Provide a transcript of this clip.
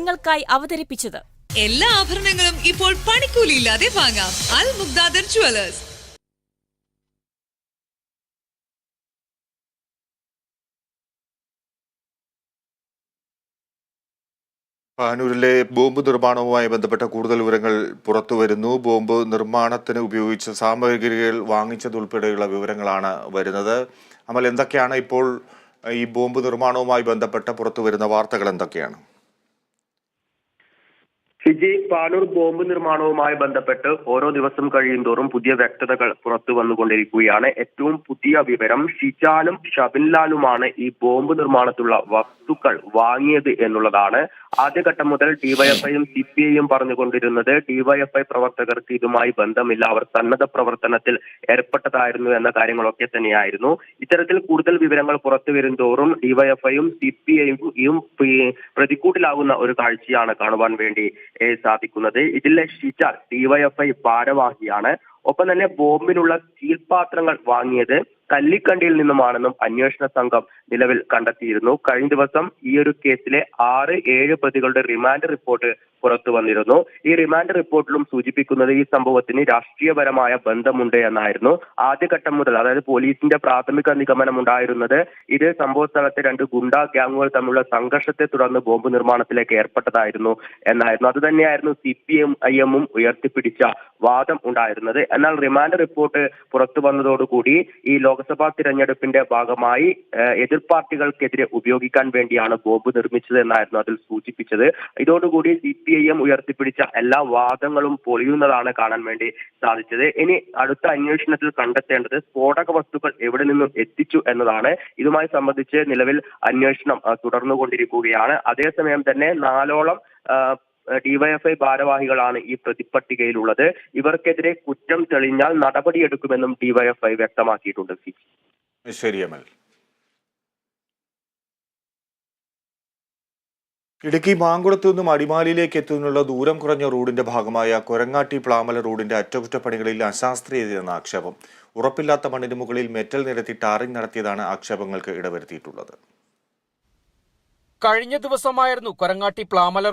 നിങ്ങൾക്കായി അവതരിപ്പിച്ചത്. എല്ലാ ആഭരണങ്ങളും ഇപ്പോൾ പണിക്കൂലിയില്ലാതെ വാങ്ങാം. അൽ മുഗ്ദാദർ ജുവലേഴ്സ്. പാനൂരിലെ ബോംബ് നിർമ്മാണവുമായി ബന്ധപ്പെട്ട കൂടുതൽ വിവരങ്ങൾ പുറത്തുവരുന്നു. ബോംബ് നിർമ്മാണത്തിന് ഉപയോഗിച്ച സാമഗ്രികൾ വാങ്ങിച്ചതുൾപ്പെടെയുള്ള വിവരങ്ങളാണ് വരുന്നത്. അമൽ, എന്തൊക്കെയാണ് ഇപ്പോൾ ഈ ബോംബ് നിർമ്മാണവുമായി ബന്ധപ്പെട്ട പുറത്തുവരുന്ന വാർത്തകൾ എന്തൊക്കെയാണ്? ഫിജി, പാനൂർ ബോംബ് നിർമ്മാണവുമായി ബന്ധപ്പെട്ട് ഓരോ ദിവസം കഴിയുന്തോറും പുതിയ വ്യക്തതകൾ പുറത്തു വന്നുകൊണ്ടിരിക്കുകയാണ്. ഏറ്റവും പുതിയ വിവരം, ഷിജാലും ഷബിൻലാലുമാണ് ഈ ബോംബ് നിർമ്മാണത്തിലുള്ള വസ്തുക്കൾ വാങ്ങിയത് എന്നുള്ളതാണ്. ആദ്യഘട്ടം മുതൽ ഡിവൈഎഫ്ഐയും സിപിഐയും പറഞ്ഞുകൊണ്ടിരുന്നത് ഡിവൈഎഫ്ഐ പ്രവർത്തകർക്ക് ഇതുമായി ബന്ധമില്ല, അവർ സന്നദ്ധ പ്രവർത്തനത്തിൽ ഏർപ്പെട്ടതായിരുന്നു എന്ന കാര്യങ്ങളൊക്കെ തന്നെയായിരുന്നു. ഇത്തരത്തിൽ കൂടുതൽ വിവരങ്ങൾ പുറത്തു വരുന്തോറും ഡിവൈഎഫ്ഐയും സിപിഐയും പ്രതിക്കൂട്ടിലാകുന്ന ഒരു കാഴ്ചയാണ് കാണുവാൻ വേണ്ടി സാധിക്കുന്നത്. ഇതിലെ ഷിജാൽ ഡിവൈഎഫ്ഐ ഭാരവാഹിയാണ്. ഒപ്പം തന്നെ ബോംബിനുള്ള സ്റ്റീൽ പാത്രങ്ങൾ വാങ്ങിയത് കല്ലിക്കണ്ടിയിൽ നിന്നുമാണെന്നും അന്വേഷണ സംഘം നിലവിൽ കണ്ടെത്തിയിരുന്നു. കഴിഞ്ഞ ദിവസം ഈ ഒരു കേസിലെ 6-7 പ്രതികളുടെ റിമാൻഡ് റിപ്പോർട്ട് പുറത്തു വന്നിരുന്നു. ഈ റിമാൻഡ് റിപ്പോർട്ടിലും സൂചിപ്പിക്കുന്നത് ഈ സംഭവത്തിന് രാഷ്ട്രീയപരമായ ബന്ധമുണ്ട് എന്നായിരുന്നു. ആദ്യഘട്ടം മുതൽ, അതായത് പോലീസിന്റെ പ്രാഥമിക നിഗമനം ഉണ്ടായിരുന്നത് ഇത് സംഭവ സ്ഥലത്തെ 2 ഗുണ്ടാ ഗ്യാങ്ങുകൾ തമ്മിലുള്ള സംഘർഷത്തെ തുടർന്ന് ബോംബ് നിർമ്മാണത്തിലേക്ക് ഏർപ്പെട്ടതായിരുന്നു എന്നായിരുന്നു. അത് തന്നെയായിരുന്നു സിപിഐഎമ്മും ഉയർത്തിപ്പിടിച്ച വാദം ഉണ്ടായിരുന്നത്. എന്നാൽ റിമാൻഡ് റിപ്പോർട്ട് പുറത്തു വന്നതോടുകൂടി ഈ ലോക്സഭാ തിരഞ്ഞെടുപ്പിന്റെ ഭാഗമായി എതിർ പാർട്ടികൾക്കെതിരെ ഉപയോഗിക്കാൻ വേണ്ടിയാണ് ബോംബ് നിർമ്മിച്ചത് എന്നായിരുന്നു അതിൽ സൂചിപ്പിച്ചത്. ഇതോടുകൂടി സിപിഐഎം ഉയർത്തിപ്പിടിച്ച എല്ലാ വാദങ്ങളും പൊളിയുന്നതാണ് കാണാൻ വേണ്ടി സാധിച്ചത്. ഇനി അടുത്ത അന്വേഷണത്തിൽ കണ്ടെത്തേണ്ടത് സ്ഫോടക വസ്തുക്കൾ എവിടെ നിന്നും എത്തിച്ചു എന്നതാണ്. ഇതുമായി സംബന്ധിച്ച് നിലവിൽ അന്വേഷണം തുടർന്നുകൊണ്ടിരിക്കുകയാണ്. അതേസമയം തന്നെ 4ഓളം ഡിവൈഎഫ്ഐ ഭാരവാഹികളാണ് ഈ പ്രതിപട്ടികയിലുള്ളത്. ഇവർക്കെതിരെ കുറ്റം തെളിഞ്ഞാൽ നടപടിയെടുക്കുമെന്നും ഡിവൈഎഫ്ഐ വ്യക്തമാക്കിയിട്ടുണ്ട്. ശരി അമൽ. ഇടുക്കി മാങ്കുളത്തു നിന്നും അടിമാലിയിലേക്ക് എത്തുന്നതിനുള്ള ദൂരം കുറഞ്ഞ റോഡിന്റെ ഭാഗമായ കൊരങ്ങാട്ടി പ്ലാമല റോഡിന്റെ അറ്റകുറ്റപ്പണികളിൽ അശാസ്ത്രീയതയെന്ന ആക്ഷേപം. ഉറപ്പില്ലാത്ത മണ്ണിന് മുകളിൽ മെറ്റൽ നിരത്തി ടാറിംഗ് നടത്തിയതാണ് ആക്ഷേപങ്ങൾക്ക് ഇടവരുത്തിയിട്ടുള്ളത്. കഴിഞ്ഞ ദിവസമായിരുന്നു കൊരങ്ങാട്ടി പ്ലാമല